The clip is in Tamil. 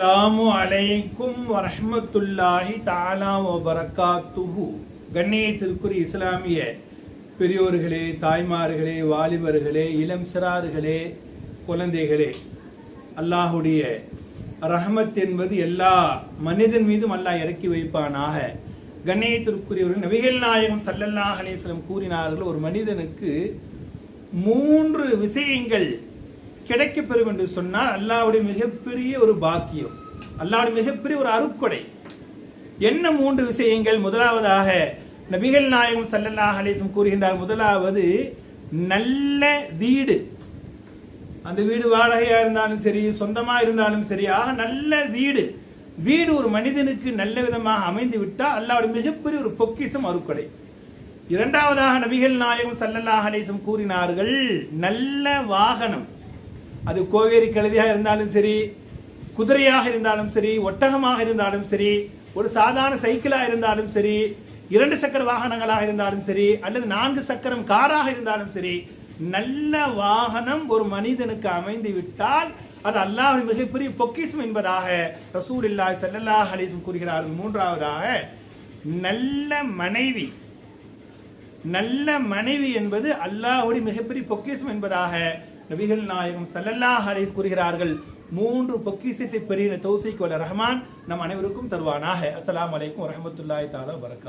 அஸ்ஸலாமு அலைக்கும் வரஹ்மத்துல்லாஹி தஆலா வ பரக்காத்துஹு. கண்ணியத்திற்குரிய இஸ்லாமிய பெரியோர்களே, தாய்மார்களே, வாலிபர்களே, இளம் சிறார்களே, குழந்தைகளே, அல்லாஹுடைய ரஹமத் என்பது எல்லா மனிதன் மீதும் அல்லாஹ் இறக்கி வைப்பானாக. கண்ணியத்திற்குரியவர்கள் நபிகள் நாயகம் ஸல்லல்லாஹு அலைஹி வஸல்லம் கூறினார்கள், ஒரு மனிதனுக்கு 3 விஷயங்கள் கிடைக்கப்பெறும் என்று சொன்னால் அல்லாஹ்வுடைய மிகப்பெரிய ஒரு பாக்கியம், அல்லாஹ்வுடைய மிகப்பெரிய ஒரு அருட்கொடை. என்ன 3 விஷயங்கள்? முதலாவதாக நபிகள் நாயகம் ஸல்லல்லாஹு அலைஹி வஸல்லம் கூறுகின்றார், முதலாவது நல்ல வீடு. அந்த வீடு வாடகையா இருந்தாலும் சரி, சொந்தமா இருந்தாலும் சரி, நல்ல வீடு. வீடு ஒரு மனிதனுக்கு நல்ல விதமாக அமைந்து விட்டால் அல்லாஹ்வுடைய மிகப்பெரிய ஒரு பொக்கிஷம், அருட்கொடை. இரண்டாவதாக நபிகள் நாயகம் ஸல்லல்லாஹு அலைஹி வஸல்லம் கூறினார்கள், நல்ல வாகனம். அது கோவேரி கழுதியாக இருந்தாலும் சரி, குதிரையாக இருந்தாலும் சரி, ஒட்டகமாக இருந்தாலும் சரி, ஒரு சாதாரண சைக்கிளாக இருந்தாலும் சரி, 2 சக்கர வாகனங்களாக இருந்தாலும் சரி, அல்லது 4 சக்கரம் காராக இருந்தாலும் சரி, நல்ல வாகனம் ஒரு மனிதனுக்கு அமைந்து விட்டால் அது அல்லாஹ்வின் மிகப்பெரிய பொக்கிஷம் என்பதாக ரசூலுல்லாஹி ஸல்லல்லாஹு அலைஹி வஸல்லம் கூறுகிறார்கள். மூன்றாவதாக நல்ல மனைவி. நல்ல மனைவி என்பது அல்லாஹ்வுடைய மிகப்பெரிய பொக்கிஷம் என்பதாக நபிகள் நாயகம் ஸல்லல்லாஹு அலைஹி கூறுகிறார்கள். 3 பொக்கிஷத்தை பெரிய தௌஃபீக் வல்ல ரஹ்மான் நம் அனைவருக்கும் தருவானாக. அஸ்ஸலாமு அலைக்கும் வரஹ்மத்துல்லாஹி தஆலா வபரகாத்துஹு.